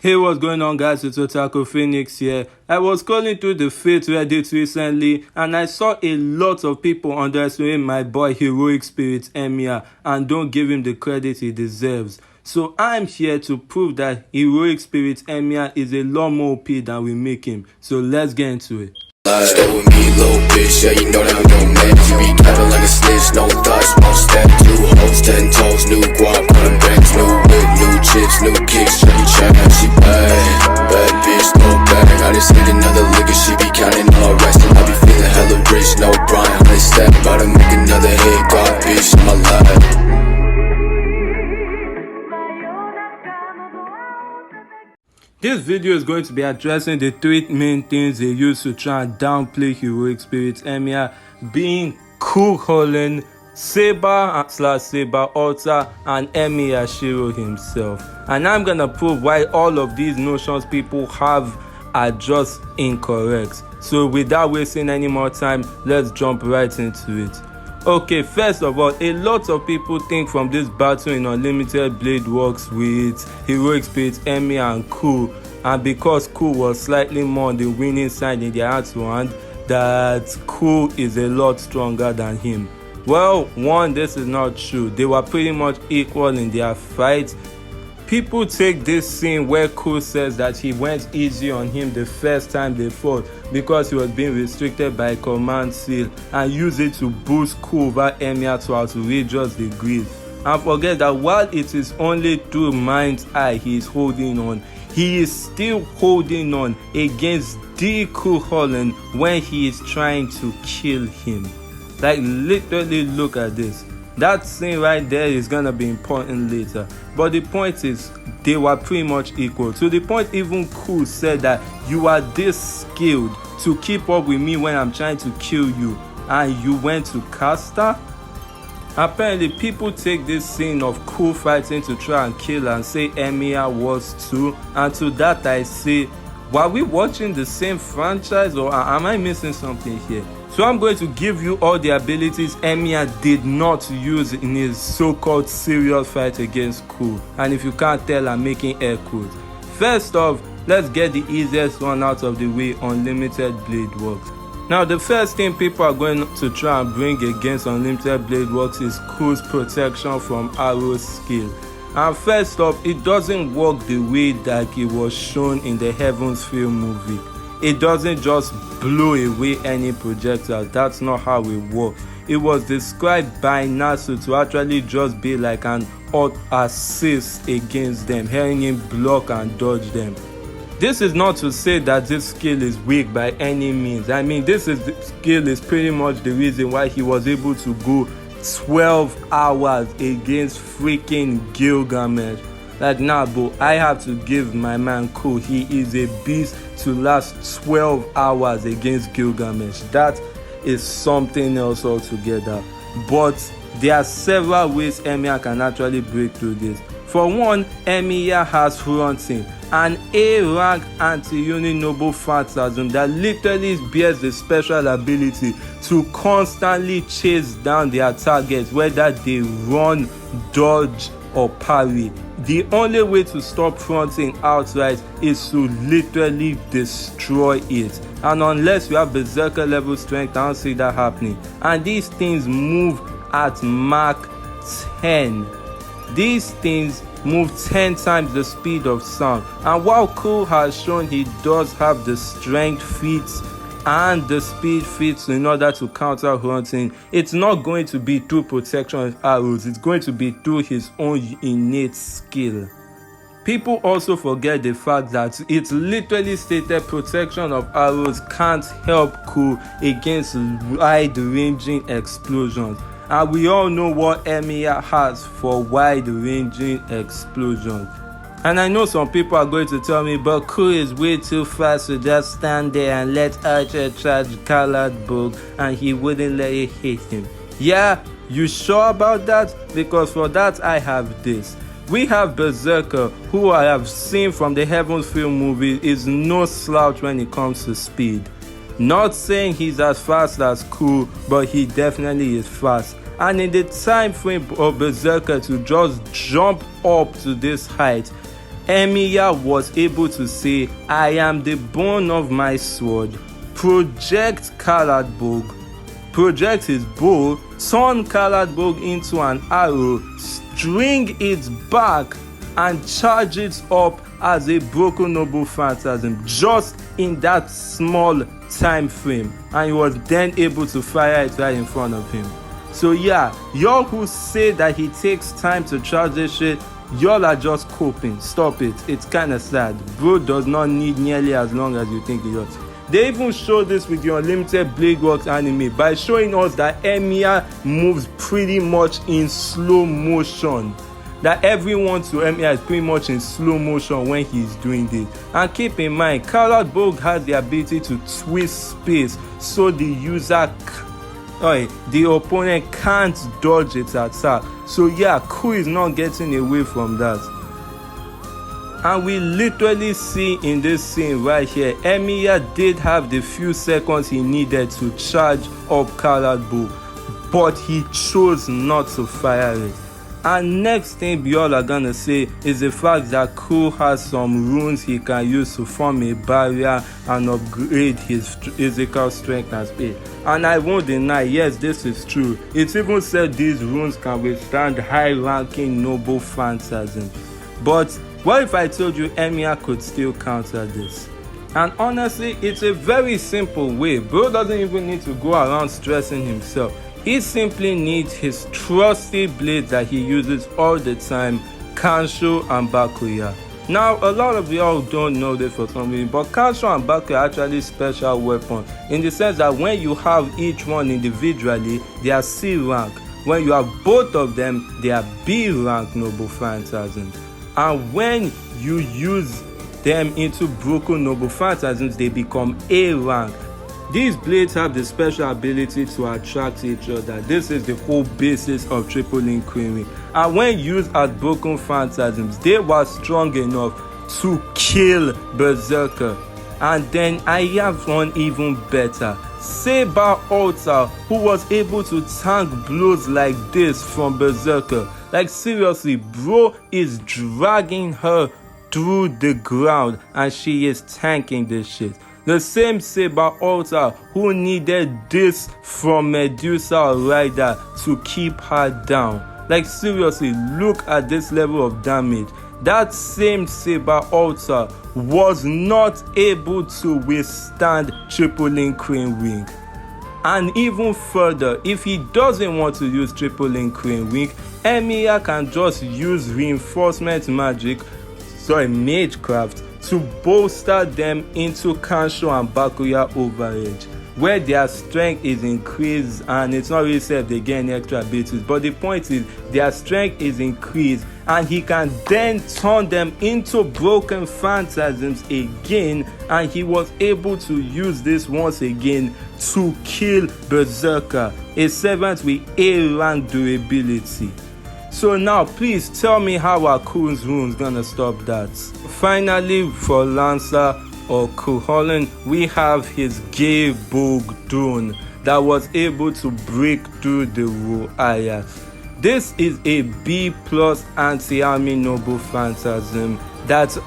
Hey, what's going on, guys? It's Otaku Phoenix here. I was scrolling through the Fate Reddit recently and I saw a lot of people underestimating my boy Heroic Spirit EMIYA and don't give him the credit he deserves. So I'm here to prove that Heroic Spirit EMIYA is a lot more OP than we make him. So let's get into it. Stay with me, little bitch, yeah, you know that I'm gon' manage. You be capping like a snitch, no thoughts, won't step. 2 hoes, 10 toes, new guap, put banks, new whip, new chips, new kicks, Chucky Chan, she bad bitch, no bag. I just hit another liquor, she be counting all rest. And I be feeling hella rich, no Brian, let's step. About to make another hit, God, bitch, in my life. This video is going to be addressing the 3 main things they use to try and downplay Heroic Spirit EMIYA, being Cool Holland, Saber/Saber Alter, and EMIYA Shiro himself. And I'm gonna prove why all of these notions people have are just incorrect. So without wasting any more time, let's jump right into it. Okay, first of all, a lot of people think from this battle in Unlimited Blade works with Heroic Spirit EMIYA and Cool, and because Cool was slightly more on the winning side in their hand-to-hand, that Cool is a lot stronger than him. Well, one, this is not true. They were pretty much equal in their fight. People take this scene where Cool says that he went easy on him the first time they fought because he was being restricted by command seal, and use it to boost Cool over EMIYA to outrageous degrees. And forget that while it is only through Mind's Eye he is holding on, he is still holding on against the Cool Holland when he is trying to kill him. Like, literally look at this. That scene right there is gonna be important later, but the point is they were pretty much equal, to the point even Cool said that you are this skilled to keep up with me when I'm trying to kill you, and you went to Caster. Apparently people take this scene of Cool fighting to try and kill and say EMIYA was too, and to that I say, were we watching the same franchise or am I missing something here? So I'm going to give you all the abilities EMIYA did not use in his so-called serious fight against Cool. And if you can't tell, I'm making air quotes. First off, let's get the easiest one out of the way: Unlimited Blade works. Now, the first thing people are going to try and bring against Unlimited Blade works is Cool's protection from Arrow's skill. And first off, it doesn't work the way that it was shown in the Heaven's Feel movie. It doesn't just blow away any projectile. That's not how it works. It was described by Nasu to actually just be like an assist against them, helping him block and dodge them. This is not to say that this skill is weak by any means. I mean, this skill is pretty much the reason why he was able to go 12 hours against freaking Gilgamesh. Like, nah, bro, I have to give my man Cool. He is a beast to last 12 hours against Gilgamesh. That is something else altogether. But there are several ways EMIYA can actually break through this. For one, EMIYA has fronting, an A-rank anti-unit noble phantasm that literally bears the special ability to constantly chase down their targets, whether they run, dodge, or parry. The only way to stop fronting outright is to literally destroy it. And unless you have berserker level strength, I don't see that happening. And these things move at Mach 10. These things move 10 times the speed of sound. And while Cool has shown he does have the strength feats and the speed feats in order to counter hunting, it's not going to be through protection of arrows. It's going to be through his own innate skill. People also forget the fact that it's literally stated protection of arrows can't help Cool against wide-ranging explosions. And we all know what EMIYA has for wide-ranging explosions. And I know some people are going to tell me, but Cool is way too fast to just stand there and let Archer charge Callard Bug and he wouldn't let it hit him. Yeah, you sure about that? Because for that I have this. We have Berserker, who I have seen from the Heaven's Feel movie is no slouch when it comes to speed. Not saying he's as fast as Cool, but he definitely is fast. And in the time frame of Berserker to just jump up to this height, EMIYA was able to say, I am the bone of my sword, project his bow, turn Caladbog into an arrow, string it back, and charge it up as a broken noble phantasm, just in that small time frame. And he was then able to fire it right in front of him. So yeah, y'all who say that he takes time to charge this shit, y'all are just coping. Stop it. It's kind of sad. Bro does not need nearly as long as you think he does. They even showed this with the Unlimited Blade Works anime by showing us that EMIYA moves pretty much in slow motion. That everyone to EMIYA is pretty much in slow motion when he's doing this. And keep in mind, Caladbog has the ability to twist space so the opponent can't dodge its attack. So yeah, Ku is not getting away from that. And we literally see in this scene right here, EMIYA did have the few seconds he needed to charge up Caladbog, but he chose not to fire it. And next thing y'all are gonna say is the fact that Ku has some runes he can use to form a barrier and upgrade his physical strength and speed. And I won't deny, yes, this is true. It even said these runes can withstand high-ranking noble phantasm. But what if I told you EMIYA could still counter this? And honestly, it's a very simple way. Bro doesn't even need to go around stressing himself. He simply needs his trusty blades that he uses all the time, Kansho and Bakuya. Now, a lot of y'all don't know this for some reason, but Kansho and Bakuya are actually special weapons in the sense that when you have each one individually, they are C rank. When you have both of them, they are B rank noble phantasms. And when you use them into broken noble phantasms, they become A rank. These blades have the special ability to attract each other. This is the whole basis of Triple Link Queening. And when used as broken phantasms, they were strong enough to kill Berserker. And then I have one even better. Saber Altar, who was able to tank blows like this from Berserker. Like seriously, bro is dragging her through the ground and she is tanking this shit. The same Saber Altar who needed this from Medusa Rider to keep her down. Like seriously, look at this level of damage. That same Saber Altar was not able to withstand Triple Link Crane Wing. And even further, if he doesn't want to use Triple Link Crane Wing, EMIYA can just use reinforcement magecraft to bolster them into Kansho and Bakuya overage, where their strength is increased. And it's not really said they get any extra abilities, but the point is their strength is increased and he can then turn them into broken phantasms again, and he was able to use this once again to kill Berserker, a servant with A rank durability. So now please tell me how Akun's runes gonna stop that. Finally, for Lancer or Cuchulainn, we have his Gay Bog Drone that was able to break through the Roaya. This is a B+ anti-army noble phantasm that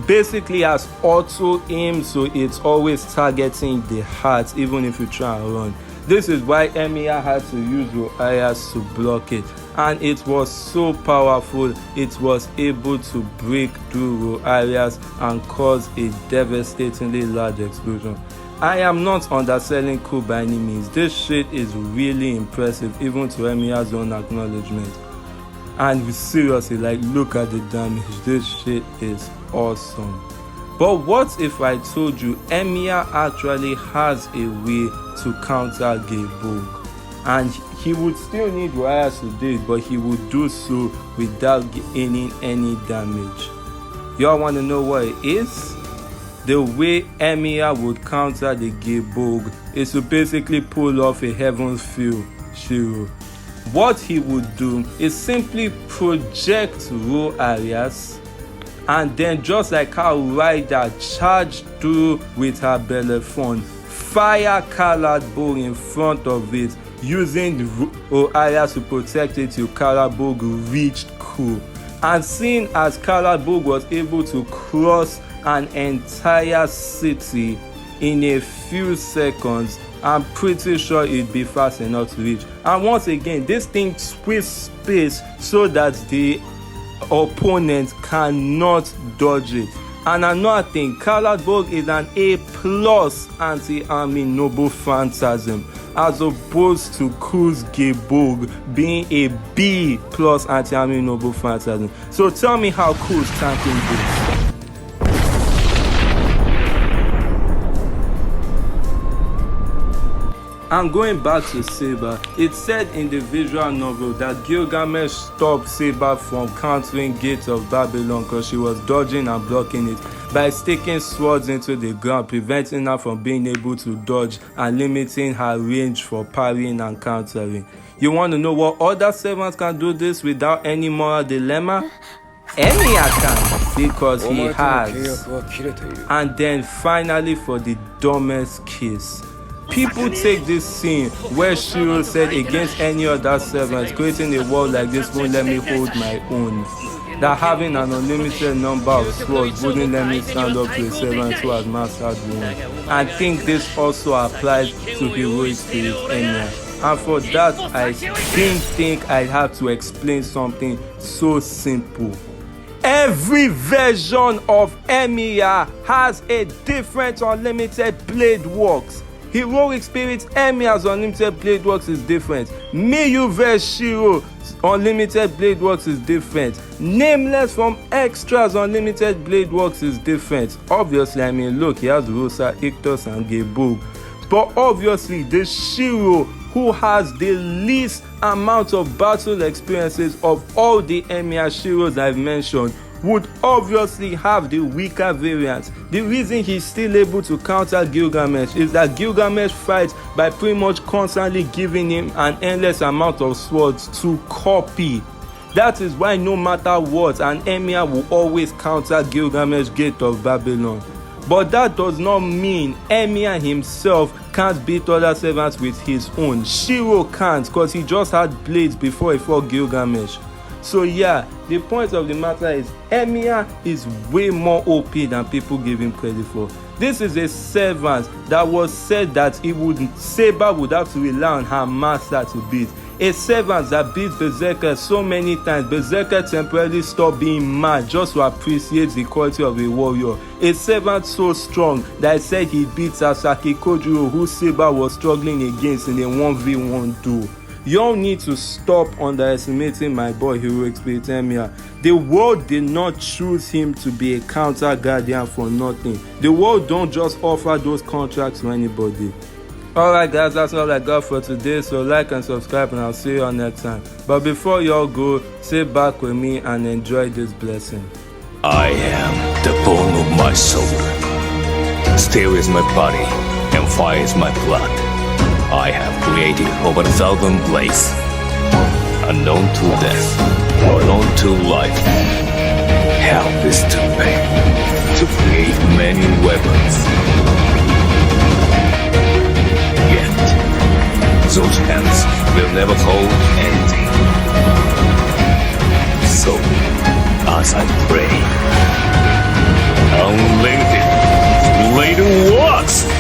basically has auto aim, so it's always targeting the heart even if you try and run. This is why EMIYA had to use Roayas to block it, and it was so powerful it was able to break through Roayas and cause a devastatingly large explosion. I am not underselling Ku by any means. This shit is really impressive even to EMIYA's own acknowledgement. And seriously, like, look at the damage. This shit is awesome. But what if I told you EMIYA actually has a way to counter Gay Bog? And he would still need Roayas to do it, but he would do so without gaining any damage. Y'all want to know what it is? The way EMIYA would counter the Gay Bog is to basically pull off a Heaven's Feel Shiro. What he would do is simply project Roayas, and then just like how Ryder charged through with her Bellephon, fire Caladbog in front of it, using Roayas to protect it till Caladbog reached Ku. And seeing as Kalabug was able to cross an entire city in a few seconds, I'm pretty sure it'd be fast enough to reach. And once again, this thing twists space so that the opponent cannot dodge it. And another thing, Kalabug is an A+ anti-army noble phantasm, as opposed to Kuz Gebug being a B+ anti-army noble phantasm. So tell me how Kuz tanking this. And going back to Saber, it said in the visual novel that Gilgamesh stopped Saber from countering Gates of Babylon because she was dodging and blocking it by sticking swords into the ground, preventing her from being able to dodge and limiting her range for parrying and countering. You want to know what other servants can do this without any moral dilemma? EMIYA can, because he has. And then finally, for the dumbest kiss. People take this scene where Shiro said against any other servant, creating a world like this won't let me hold my own. That having an unlimited number of swords wouldn't let me stand up to a servant who has mastered one. I think this also applies to heroic spirit EMIYA. And for that, I didn't think I'd have to explain something so simple. Every version of EMIYA has a different unlimited blade works. Heroic Spirit EMIYA's unlimited blade works is different. Miyu vs Shiro unlimited blade works is different. Nameless from Extra's unlimited blade works is different. Obviously, I mean, look, he has Rosa, Ictus, and Gebug. But obviously, the Shiro who has the least amount of battle experiences of all the EMIYA Shiros I've mentioned would obviously have the weaker variant. The reason he's still able to counter Gilgamesh is that Gilgamesh fights by pretty much constantly giving him an endless amount of swords to copy. That is why no matter what, an EMIYA will always counter Gilgamesh Gate of Babylon. But that does not mean EMIYA himself can't beat other servants with his own. Shiro can't, because he just had blades before he fought Gilgamesh. So yeah, the point of the matter is EMIYA is way more OP than people give him credit for. This is a servant that was said that Saber would have to rely on her master to beat. A servant that beat Berserker so many times, Berserker temporarily stopped being mad just to appreciate the quality of a warrior. A servant so strong that I said he beat Sasaki Kojuro, who Saber was struggling against in a 1v1 duel. Y'all need to stop underestimating my boy Heroic Spirit EMIYA. The world did not choose him to be a counter guardian for nothing. The world don't just offer those contracts to anybody. Alright guys, that's all I got for today, so like and subscribe and I'll see you all next time. But before y'all go, sit back with me and enjoy this blessing. I am the bone of my soul. Steel is my body and fire is my blood. I have created over 1,000 blades, unknown to death, unknown to life. Help is to me to create many weapons. Yet, those hands will never hold anything. So, as I pray, unlimited blade works!